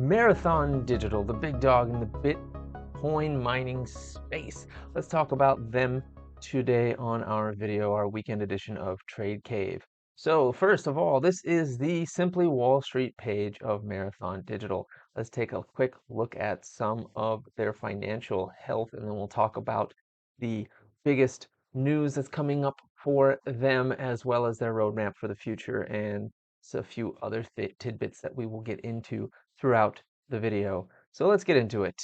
Marathon Digital, the big dog in the Bitcoin mining space. Let's talk about them today on our video, our weekend edition of Trade Cave. So first of all, this is the Simply Wall Street page of Marathon Digital. Let's take a quick look at some of their financial health, and then we'll talk about the biggest news that's coming up for them, as well as their roadmap for the future, and a few other tidbits that we will get into throughout the video. So let's get into it.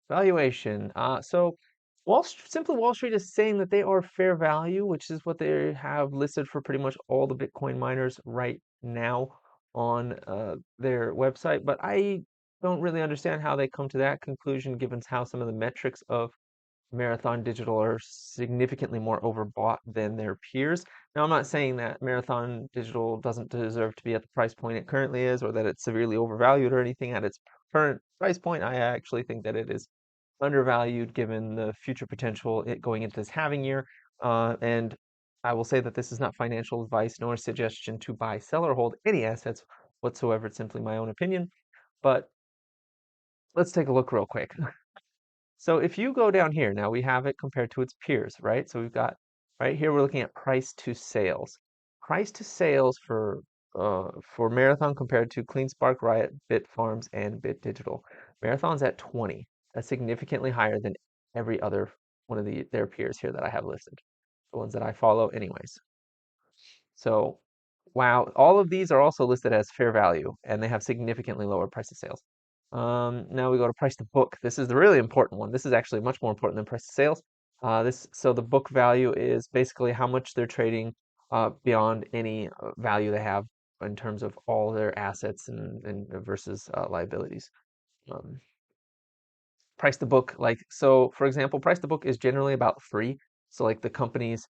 Valuation. Simply Wall Street is saying that they are fair value, which is what they have listed for pretty much all the Bitcoin miners right now on their website. But I don't really understand how they come to that conclusion, given how some of the metrics of Marathon Digital are significantly more overbought than their peers. Now, I'm not saying that Marathon Digital doesn't deserve to be at the price point it currently is, or that it's severely overvalued or anything at its current price point. I actually think that it is undervalued given the future potential it going into this halving year. And I will say that this is not financial advice nor suggestion to buy, sell, or hold any assets whatsoever. It's simply my own opinion. But let's take a look real quick. So if you go down here, now we have it compared to its peers, right? So we've got right here, we're looking at price to sales. Price to sales for Marathon compared to CleanSpark, Riot, Bitfarms, and Bit Digital. Marathon's at 20. That's significantly higher than every other one of their peers here that I have listed, the ones that I follow anyways. So wow, all of these are also listed as fair value, and they have significantly lower price to sales. Now we go to price to book. This is the really important one. This is actually much more important than price to sales. So the book value is basically how much they're trading beyond any value they have in terms of all their assets and versus liabilities. Um, Price to book, so for example, price to book is generally about 3. So like the company's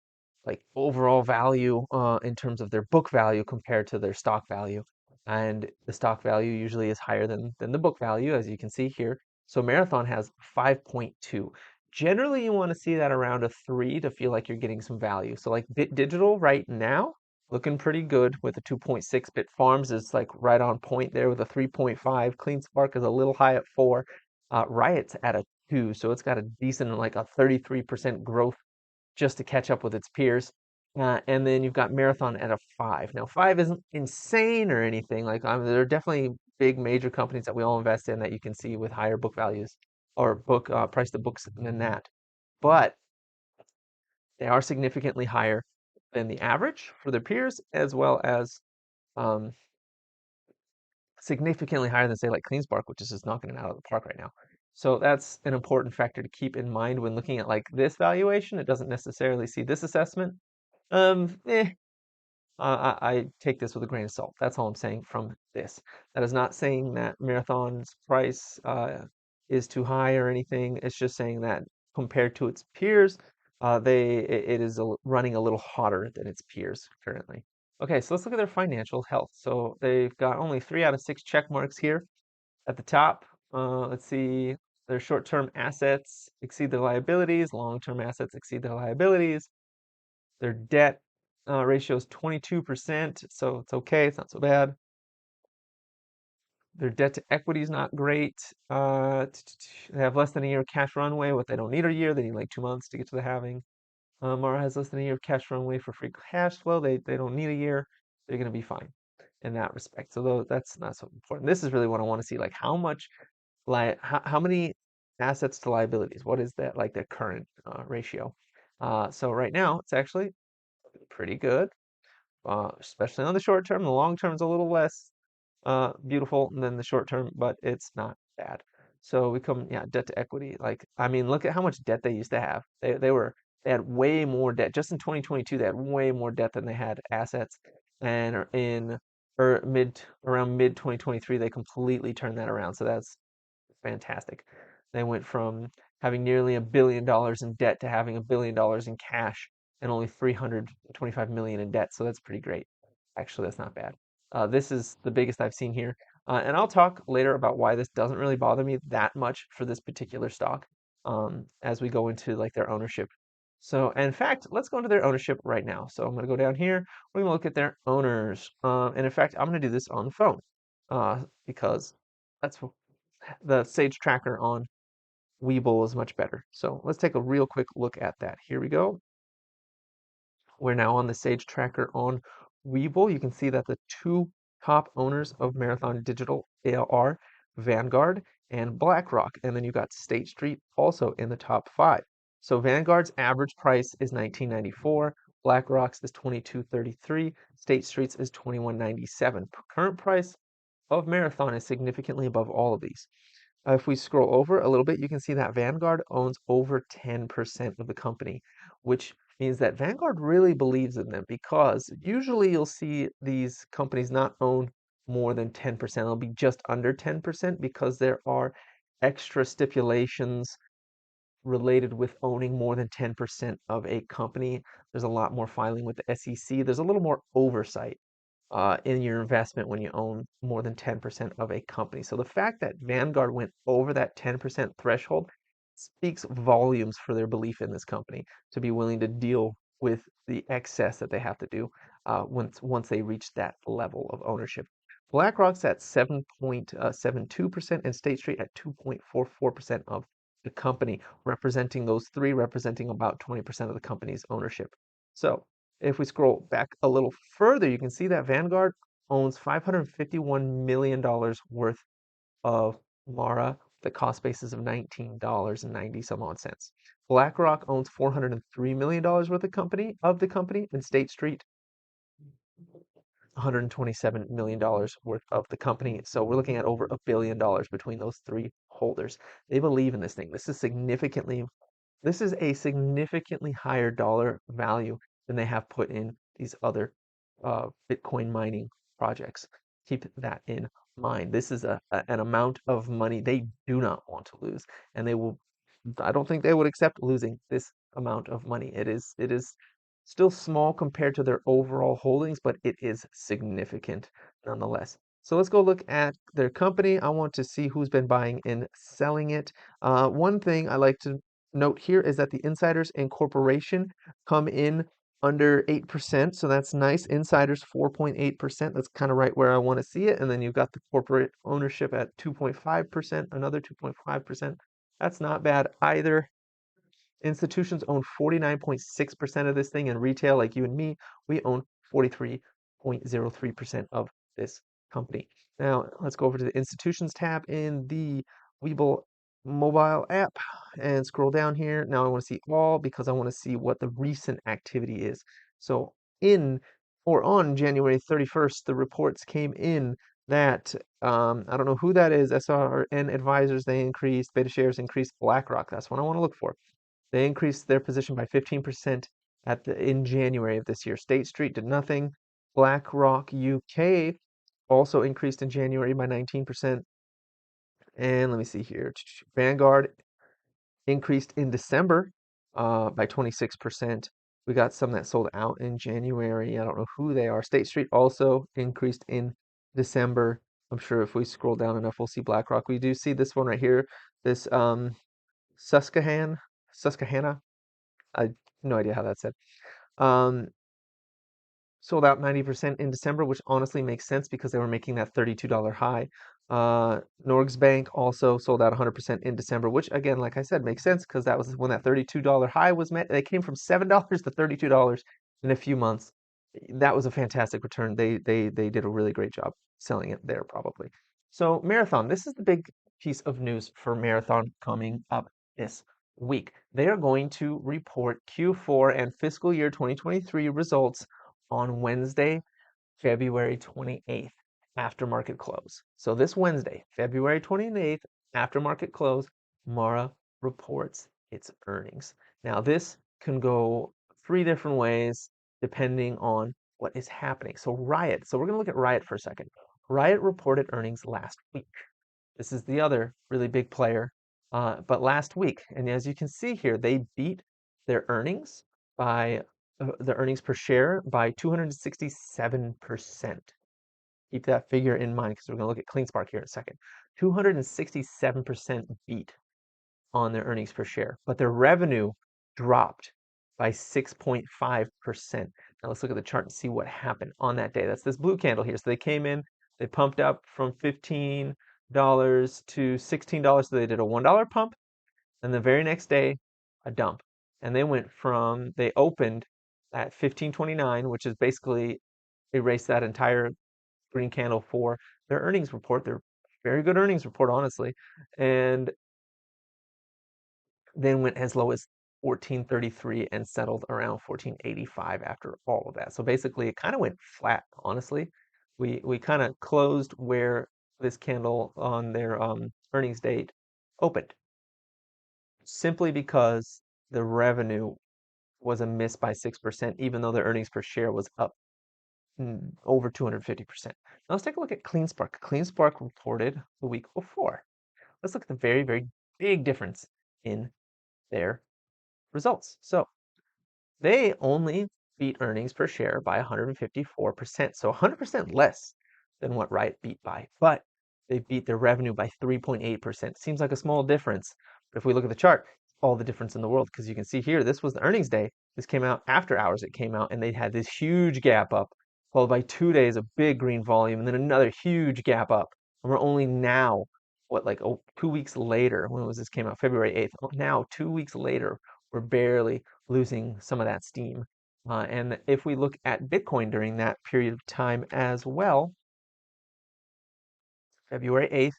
like overall value in terms of their book value compared to their stock value. And the stock value usually is higher than the book value, as you can see here. So Marathon has 5.2. Generally, you want to see that around a 3 to feel like you're getting some value. So like Bit Digital right now, looking pretty good with a 2.6. Bit Farms is like right on point there with a 3.5. CleanSpark is a little high at 4. Riot's at a 2, so it's got a decent, like a 33% growth just to catch up with its peers. And then you've got Marathon at a 5. Now, 5 isn't insane or anything. There are definitely big major companies that we all invest in that you can see with higher book values or book price to books than that. But they are significantly higher than the average for their peers, as well as um, significantly higher than, say, like CleanSpark, which is just knocking it out of the park right now. So that's an important factor to keep in mind when looking at like this valuation. It doesn't necessarily see this assessment. I take this with a grain of salt. That's all I'm saying from this. That is not saying that Marathon's price is too high or anything. It's just saying that compared to its peers, it is running a little hotter than its peers currently. Okay, so let's look at their financial health. So they've got only 3 out of 6 check marks here at the top. Let's see, their short-term assets exceed their liabilities, long-term assets exceed their liabilities. Their debt ratio is 22%, so it's okay, it's not so bad. Their debt to equity is not great. They have less than a year of cash runway. What they don't need a year, they need like 2 months to get to the halving. Mara has less than a year of cash runway for free cash flow. They don't need a year. They're going to be fine in that respect. So that's not so important. This is really what I want to see, like how much, how many assets to liabilities? What is that, like the current ratio? So right now it's actually pretty good, especially on the short term. The long term is a little less beautiful than the short term, but it's not bad. So yeah, debt to equity. Like, I mean, look at how much debt they used to have. They had way more debt. Just in 2022, they had way more debt than they had assets. And around mid 2023, they completely turned that around. So that's fantastic. They went from having nearly $1 billion in debt to having $1 billion in cash and only 325 million in debt. So that's pretty great. Actually, that's not bad. This is the biggest I've seen here. And I'll talk later about why this doesn't really bother me that much for this particular stock as we go into like their ownership. So in fact, let's go into their ownership right now. So I'm going to go down here. We're going to look at their owners. And in fact, I'm going to do this on the phone because That's the Sage tracker on Webull is much better. So let's take a real quick look at that. Here we go. We're now on the Sage tracker on Webull. You can see that the two top owners of Marathon Digital are Vanguard and BlackRock. And then you got State Street also in the top 5. So Vanguard's average price is $19.94. BlackRock's is $22.33. State Street's is $21.97. Current price of Marathon is significantly above all of these. If we scroll over a little bit, you can see that Vanguard owns over 10% of the company, which means that Vanguard really believes in them, because usually you'll see these companies not own more than 10%. They'll be just under 10% because there are extra stipulations related with owning more than 10% of a company. There's a lot more filing with the SEC. There's a little more oversight in your investment when you own more than 10% of a company. So the fact that Vanguard went over that 10% threshold speaks volumes for their belief in this company to be willing to deal with the excess that they have to do once they reach that level of ownership. BlackRock's at 7.72% and State Street at 2.44% of the company, representing those three, representing about 20% of the company's ownership. So if we scroll back a little further, you can see that Vanguard owns $551 million worth of Mara. The cost basis of $19.90 some odd cents. BlackRock owns $403 million worth of the company, and State Street $127 million worth of the company. So we're looking at over $1 billion between those three holders. They believe in this thing. This is a significantly higher dollar value than they have put in these other Bitcoin mining projects. Keep that in mind. This is an amount of money they do not want to lose, and I don't think they would accept losing this amount of money. It is still small compared to their overall holdings, but it is significant nonetheless. So let's go look at their company. I want to see who's been buying and selling it. One thing I like to note here is that the insiders and corporation come in under 8%, so that's nice. Insiders 4.8%, that's kind of right where I want to see it. And then you've got the corporate ownership at 2.5%, another 2.5%. That's not bad either. Institutions own 49.6% of this thing, and retail, like you and me, we own 43.03% of this company. Now, let's go over to the institutions tab in the Webull mobile app and scroll down here. Now I want to see all, because I want to see what the recent activity is. So on January 31st, the reports came in that I don't know who that is. SRN Advisors, they increased, Beta Shares increased, BlackRock, that's what I want to look for. They increased their position by 15% in January of this year. State Street did nothing. BlackRock UK also increased in January by 19%. And let me see here. Vanguard increased in December by 26%. We got some that sold out in January. I don't know who they are. State Street also increased in December. I'm sure if we scroll down enough, we'll see BlackRock. We do see this one right here. This Susquehanna. I have no idea how that's said. Um, Sold out 90% in December, which honestly makes sense because they were making that $32 high. Norges Bank also sold out 100% in December, which again, like I said, makes sense because that was when that $32 high was met. They came from $7 to $32 in a few months. That was a fantastic return. They did a really great job selling it there, probably. So Marathon, this is the big piece of news for Marathon coming up this week. They are going to report Q4 and fiscal year 2023 results on Wednesday, February 28th, after market close. So this Wednesday, February 28th, after market close, Mara reports its earnings. Now, this can go three different ways depending on what is happening. So Riot, so we're going to look at Riot for a second. Riot reported earnings last week. This is the other really big player, but last week. And as you can see here, they beat their earnings by the earnings per share by 267%. Keep that figure in mind because we're going to look at CleanSpark here in a second. 267% beat on their earnings per share, but their revenue dropped by 6.5%. Now let's look at the chart and see what happened on that day. That's this blue candle here. So they came in, they pumped up from 15 to $16. So they did a $1 pump, and the very next day, a dump. And they went from, they opened at 15.29, which is basically erased that entire green candle for their earnings report. Their very good earnings report, honestly. And then went as low as 14.33 and settled around 14.85 after all of that. So basically, it kind of went flat, honestly. We kind of closed where this candle on their earnings date opened, simply because the revenue was a miss by 6%, even though their earnings per share was up over 250%. Now let's take a look at CleanSpark. CleanSpark reported the week before. Let's look at the very, very big difference in their results. So they only beat earnings per share by 154%, so 100% less than what Riot beat by, but they beat their revenue by 3.8%. Seems like a small difference, but if we look at the chart, all the difference in the world, because you can see here, this was the earnings day. This came out after hours. It came out, and they had this huge gap up, followed by 2 days of big green volume, and then another huge gap up. And we're only now, what, like 2 weeks later, when was this came out? February 8th. Now, 2 weeks later, we're barely losing some of that steam. And if we look at Bitcoin during that period of time as well, February 8th,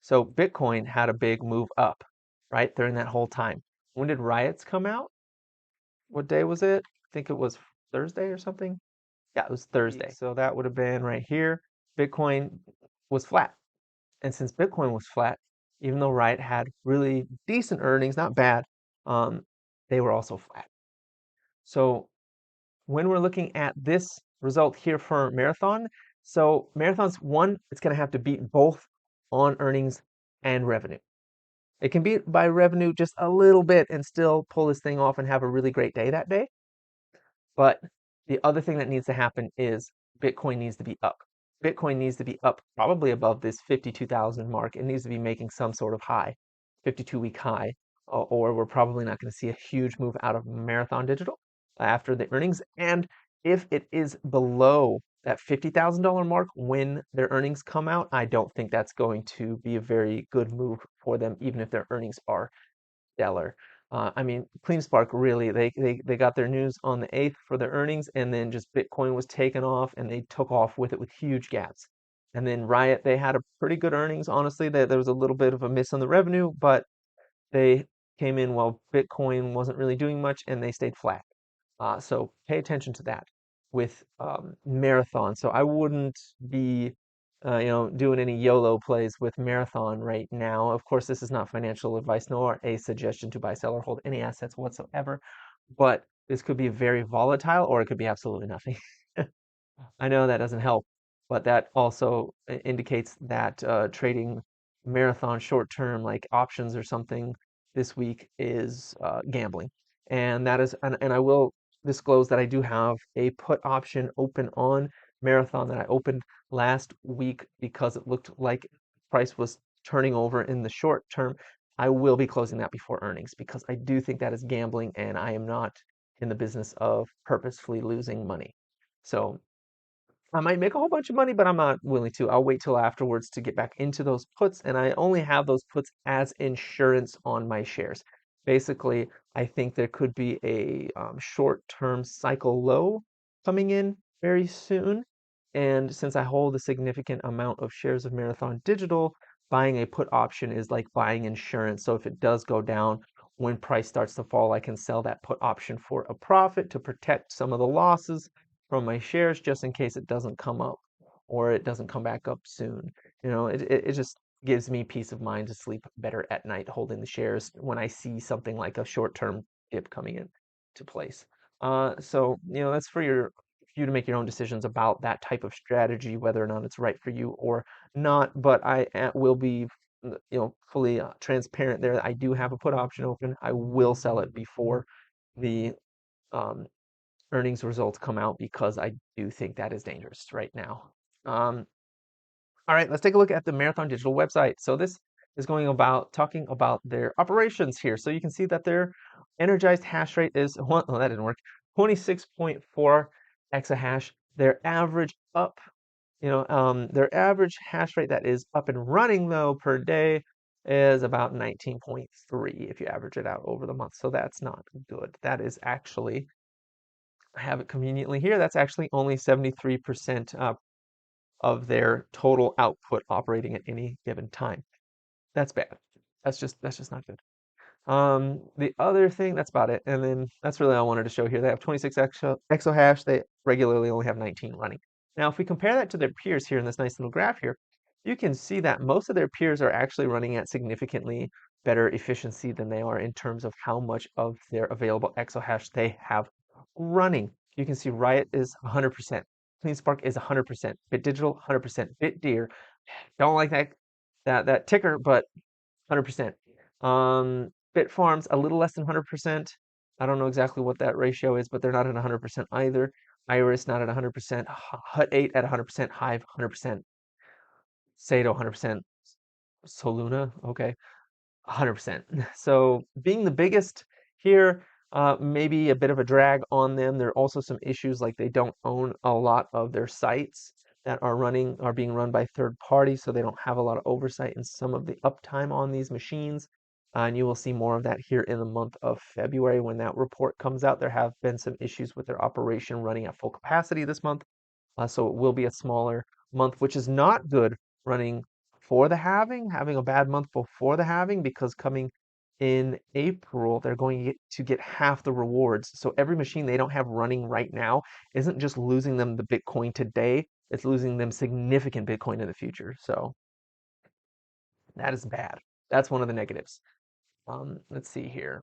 so Bitcoin had a big move up, right, during that whole time. When did riots come out? What day was it? I think it was Thursday or something. Yeah, it was Thursday. So that would have been right here. Bitcoin was flat. And since Bitcoin was flat, even though Riot had really decent earnings, not bad, they were also flat. So when we're looking at this result here for Marathon, so Marathon's one, it's going to have to beat both on earnings and revenue. It can beat by revenue just a little bit and still pull this thing off and have a really great day that day. But the other thing that needs to happen is Bitcoin needs to be up. Bitcoin needs to be up probably above this 52,000 mark. It needs to be making some sort of high, 52-week high, or we're probably not going to see a huge move out of Marathon Digital after the earnings. And if it is below that $50,000 mark when their earnings come out, I don't think that's going to be a very good move for them, even if their earnings are stellar. I mean, CleanSpark really, they got their news on the 8th for their earnings, and then just Bitcoin was taken off, and they took off with it with huge gaps. And then Riot, they had a pretty good earnings, honestly. There was a little bit of a miss on the revenue, but they came in while Bitcoin wasn't really doing much, and they stayed flat. So pay attention to that with Marathon. So I wouldn't be doing any YOLO plays with Marathon right now. Of course, this is not financial advice nor a suggestion to buy, sell, or hold any assets whatsoever, but this could be very volatile or it could be absolutely nothing. I know that doesn't help, but that also indicates that trading Marathon short term, like options or something, this week is gambling. And that is, and I will disclose that I do have a put option open on Marathon that I opened last week because it looked like price was turning over in the short term. I will be closing that before earnings because I do think that is gambling and I am not in the business of purposefully losing money. So I might make a whole bunch of money, but I'm not willing to. I'll wait till afterwards to get back into those puts, and I only have those puts as insurance on my shares. Basically, I think there could be a short-term cycle low coming in very soon, and since I hold a significant amount of shares of Marathon Digital, buying a put option is like buying insurance. So if it does go down, when price starts to fall, I can sell that put option for a profit to protect some of the losses from my shares just in case it doesn't come up or it doesn't come back up soon. It just gives me peace of mind to sleep better at night holding the shares when I see something like a short-term dip coming in to place. So that's for you to make your own decisions about that type of strategy, whether or not it's right for you or not. But I will be fully transparent there. I do have a put option open. I will sell it before the um, earnings results come out because I do think that is dangerous right now. All right, let's take a look at the Marathon Digital website. So this is talking about their operations here. So you can see that their energized hash rate is, well, that didn't work, 26.4 exahash. Their average up Their average hash rate that is up and running though per day is about 19.3 if you average it out over the month. So that's not good. That is actually, I have it conveniently here, that's actually only 73% of their total output operating at any given time. That's bad. That's just not good. The other thing, that's about it. And then that's really all I wanted to show here. They have 26 exahash. They regularly only have 19 running. Now, if we compare that to their peers here in this nice little graph here, you can see that most of their peers are actually running at significantly better efficiency than they are in terms of how much of their available exahash they have running. You can see Riot is 100%. CleanSpark is 100%. BitDigital, 100%. BitDeer, don't like that ticker, but 100%. Bitfarms, a little less than 100%. I don't know exactly what that ratio is, but they're not at 100% either. Iris not at 100%. Hut8 at 100%. Hive 100%. Sato 100%. Soluna, okay, 100%. So being the biggest here, maybe a bit of a drag on them. There are also some issues like they don't own a lot of their sites that are being run by third parties, so they don't have a lot of oversight in some of the uptime on these machines. And you will see more of that here in the month of February when that report comes out. There have been some issues with their operation running at full capacity this month. So it will be a smaller month, which is not good running for the halving, having a bad month before the halving, because coming in April, they're going to get half the rewards. So every machine they don't have running right now isn't just losing them the Bitcoin today, it's losing them significant Bitcoin in the future. So that is bad. That's one of the negatives. Let's see here.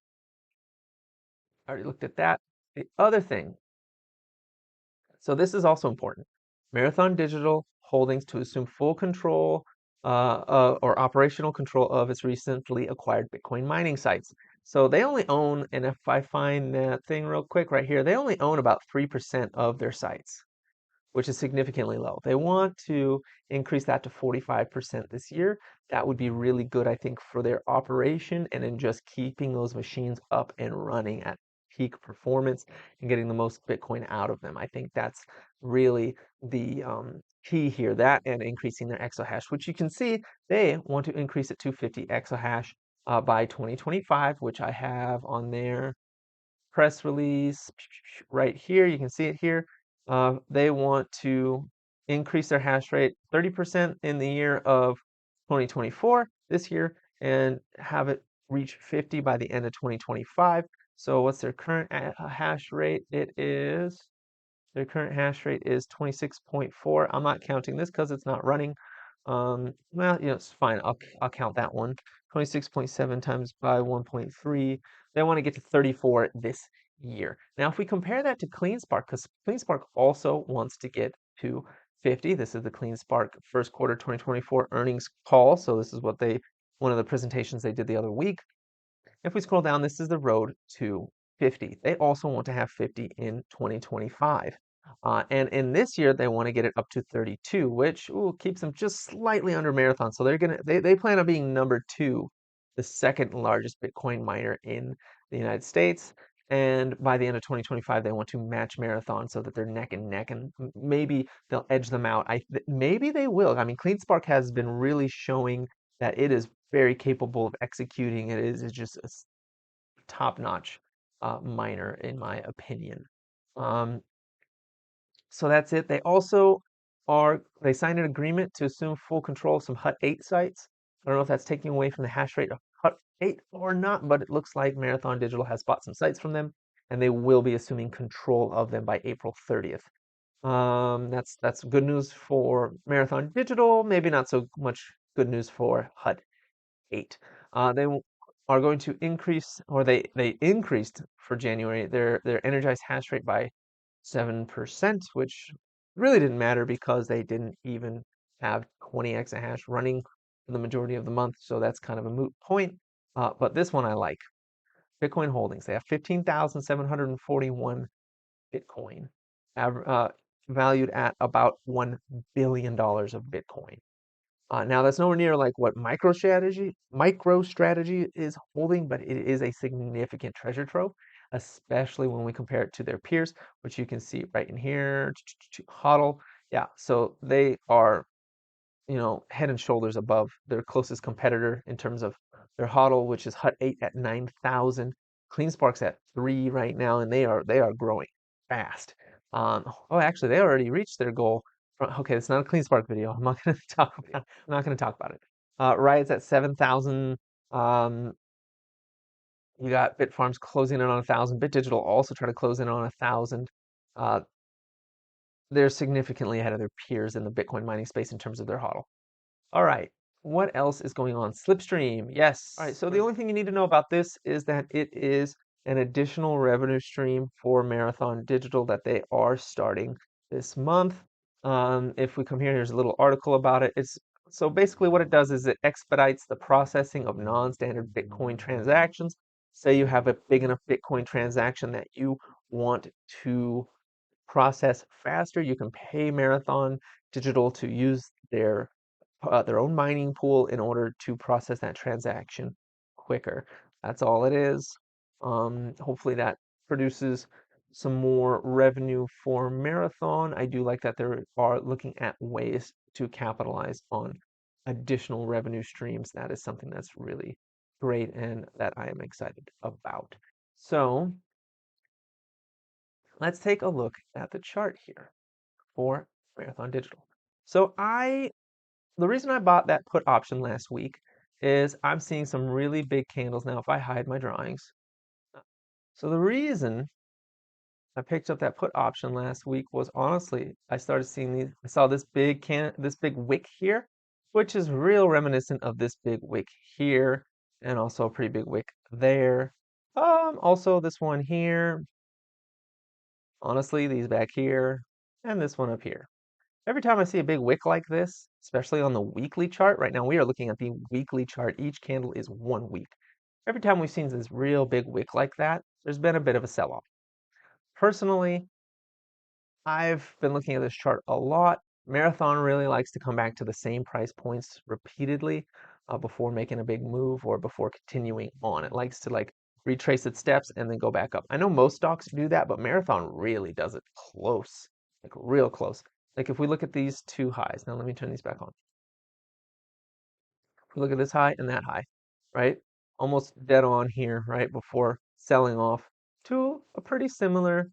I already looked at that. The other thing, so this is also important. Marathon Digital Holdings to assume full control or operational control of its recently acquired Bitcoin mining sites. So they only own, and if I find that thing real quick right here, they only own about 3% of their sites, which is significantly low. They want to increase that to 45% this year. That would be really good, I think, for their operation and in just keeping those machines up and running at peak performance and getting the most Bitcoin out of them. I think that's really the key here, that and increasing their exahash, which you can see they want to increase it to 50 exahash by 2025, which I have on their press release right here. You can see it here. They want to increase their hash rate 30% in the year of 2024, this year, and have it reach 50 by the end of 2025. So what's their current hash rate? Their current hash rate is 26.4. I'm not counting this because it's not running. Well, it's fine. I'll count that one. 26.7 times by 1.3. They want to get to 34 this year. Now, if we compare that to CleanSpark, because CleanSpark also wants to get to 50. This is the CleanSpark first quarter 2024 earnings call. So this is one of the presentations they did the other week. If we scroll down, this is the road to 50. They also want to have 50 in 2025. And in this year, they want to get it up to 32, which keeps them just slightly under Marathon. So they plan on being number 2, the second largest Bitcoin miner in the United States. And by the end of 2025, they want to match Marathon so that they're neck and neck, and maybe they'll edge them out. Maybe they will. I mean, CleanSpark has been really showing that it is very capable of executing. It's just a top-notch miner, in my opinion. Um, so that's it. They signed an agreement to assume full control of some Hut8 sites. I don't know if that's taking away from the hash rate of Hut8 or not, but it looks like Marathon Digital has bought some sites from them, and they will be assuming control of them by April 30th. That's good news for Marathon Digital, maybe not so much good news for Hut8. They are going to increase, or they increased for January their energized hash rate by 7%, which really didn't matter because they didn't even have 20 exahash running for the majority of the month, so that's kind of a moot point. But this one I like. Bitcoin holdings. They have 15,741 Bitcoin, valued at about $1 billion of Bitcoin. Now that's nowhere near like what MicroStrategy is holding, but it is a significant treasure trove, especially when we compare it to their peers, which you can see right in here. HODL Yeah, so they are, head and shoulders above their closest competitor in terms of their HODL, which is Hut 8 at 9,000. CleanSpark's at 3 right now, and they are growing fast. Oh, actually, they already reached their goal. Okay, it's not a CleanSpark video. I'm not going to talk about. I'm not going to talk about it. Riot's at 7,000. Um, you got Bitfarms closing in on 1,000. BitDigital also trying to close in on 1,000. Uh, they're significantly ahead of their peers in the Bitcoin mining space in terms of their HODL. All right. What else is going on? Slipstream. Yes. All right. So the only thing you need to know about this is that it is an additional revenue stream for Marathon Digital that they are starting this month. If we come here, here's a little article about it. So basically what it does is it expedites the processing of non-standard Bitcoin transactions. Say you have a big enough Bitcoin transaction that you want to process faster. You can pay Marathon Digital to use their own mining pool in order to process that transaction quicker. That's all it is. Hopefully that produces some more revenue for Marathon. I do like that they are looking at ways to capitalize on additional revenue streams. That is something that's really great and that I am excited about. So let's take a look at the chart here for Marathon Digital. So the reason I bought that put option last week is I'm seeing some really big candles now if I hide my drawings. So the reason I picked up that put option last week was honestly I started seeing I saw this big wick here, which is real reminiscent of this big wick here and also a pretty big wick there. Also this one here, honestly, these back here and this one up here. Every time I see a big wick like this, especially on the weekly chart, right now we are looking at the weekly chart. Each candle is 1 week. Every time we've seen this real big wick like that, there's been a bit of a sell-off. Personally, I've been looking at this chart a lot. Marathon really likes to come back to the same price points repeatedly before making a big move or before continuing on. It likes to like retrace its steps and then go back up. I know most stocks do that, but Marathon really does it close, like real close. Like if we look at these two highs, now let me turn these back on. If we look at this high and that high, right? Almost dead on here, right? Before selling off to a pretty similar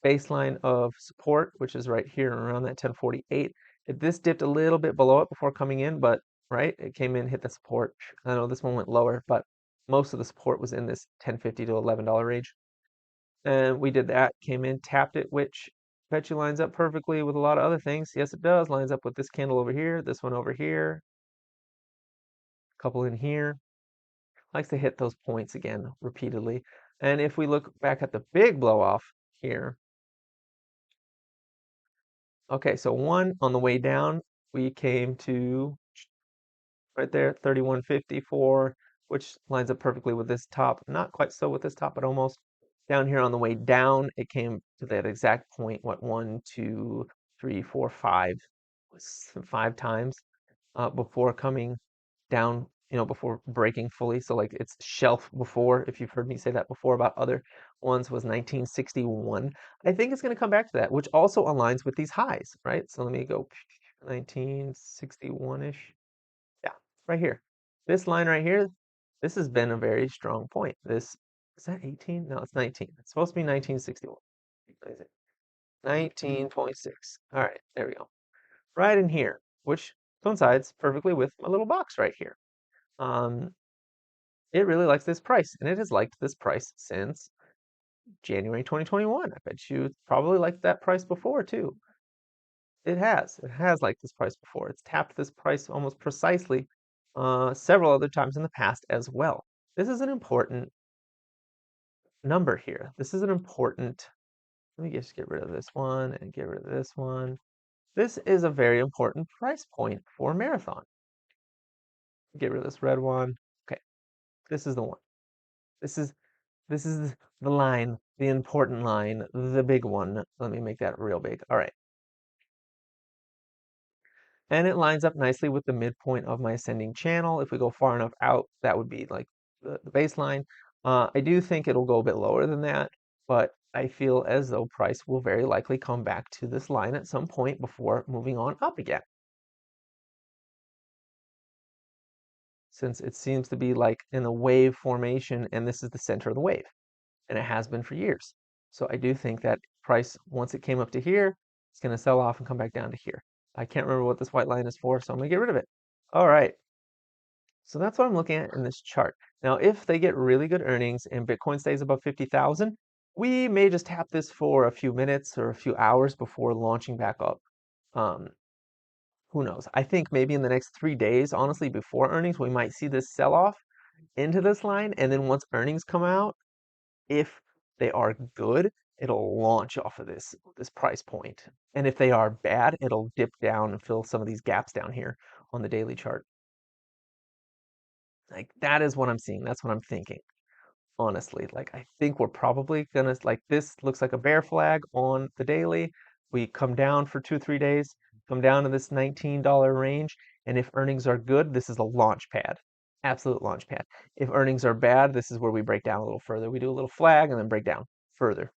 baseline of support, which is right here around that 1048. This dipped a little bit below it before coming in, but right, it came in, hit the support. I know this one went lower, but most of the support was in this 1050 to $11 range. And we did that, came in, tapped it, which bet you lines up perfectly with a lot of other things. Yes, it does. Lines up with this candle over here, this one over here, a couple in here. Likes to hit those points again repeatedly. And if we look back at the big blow off here, okay, so one on the way down, we came to right there, 3154, which lines up perfectly with this top. Not quite so with this top, but almost. Down here on the way down, it came to that exact point, what, 1, 2, 3, 4, 5, 5 times before coming down, before breaking fully. So like it's shelf before, if you've heard me say that before about other ones, was 1961. I think it's going to come back to that, which also aligns with these highs, right? So let me go 1961-ish. Yeah, right here. This line right here, this has been a very strong point. This, is that 18? No, it's 19. It's supposed to be 1961. 19.6. All right, there we go. Right in here, which coincides perfectly with my little box right here. Um, it really likes this price, and it has liked this price since January 2021. I bet you probably liked that price before too. It has. It has liked this price before. It's tapped this price almost precisely several other times in the past as well. This is an important number here. This is an important, let me just get rid of this one and get rid of this one. This is a very important price point for Marathon. Get rid of this red one. Okay, this is the one. This is the line, the important line, the big one. Let me make that real big. All right. And it lines up nicely with the midpoint of my ascending channel. If we go far enough out, that would be like the baseline. I do think it'll go a bit lower than that, but I feel as though price will very likely come back to this line at some point before moving on up again. Since it seems to be like in a wave formation, and this is the center of the wave, and it has been for years. So I do think that price, once it came up to here, it's going to sell off and come back down to here. I can't remember what this white line is for, so I'm going to get rid of it. All right. So that's what I'm looking at in this chart. Now, if they get really good earnings and Bitcoin stays above 50,000, we may just tap this for a few minutes or a few hours before launching back up. Um, who knows? I think maybe in the next 3 days, honestly, before earnings, we might see this sell off into this line. And then once earnings come out, if they are good, it'll launch off of this price point. And if they are bad, it'll dip down and fill some of these gaps down here on the daily chart. Like that is what I'm seeing. That's what I'm thinking. Honestly, like I think we're probably gonna like this looks like a bear flag on the daily. We come down for 2, 3 days, come down to this $19 range, and if earnings are good, this is a launch pad. Absolute launch pad. If earnings are bad, this is where we break down a little further. We do a little flag and then break down further.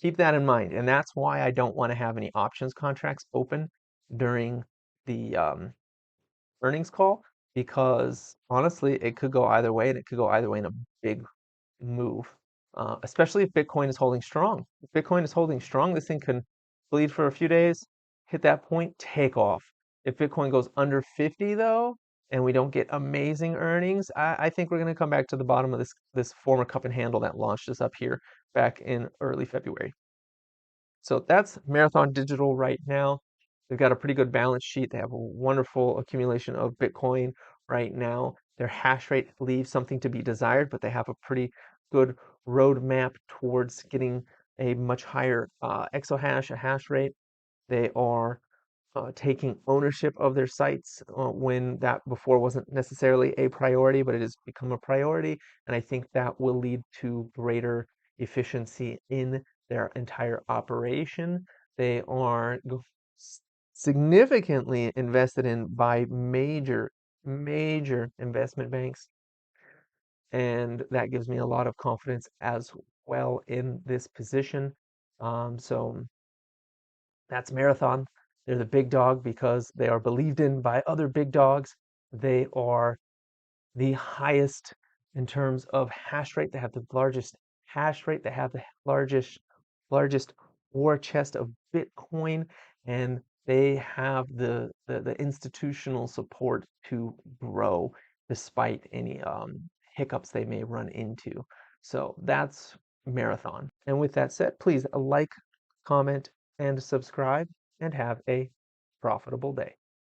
Keep that in mind, and that's why I don't want to have any options contracts open during the earnings call because honestly, it could go either way, and it could go either way in a big move, especially if Bitcoin is holding strong. If Bitcoin is holding strong, this thing can bleed for a few days, hit that point, take off. If Bitcoin goes under 50 though, and we don't get amazing earnings, I think we're going to come back to the bottom of this former cup and handle that launched us up here back in early February. So that's Marathon Digital right now. They've got a pretty good balance sheet. They have a wonderful accumulation of Bitcoin right now. Their hash rate leaves something to be desired, but they have a pretty good roadmap towards getting a much higher exahash, a hash rate. They are taking ownership of their sites when that before wasn't necessarily a priority, but it has become a priority. And I think that will lead to greater efficiency in their entire operation. They are significantly invested in by major investment banks. And that gives me a lot of confidence as well in this position. So that's Marathon. They're the big dog because they are believed in by other big dogs. They are the highest in terms of hash rate. They have the largest hash rate. They have the largest war chest of Bitcoin, and they have the institutional support to grow despite any hiccups they may run into. So that's Marathon. And with that said, please like, comment, and subscribe, and have a profitable day.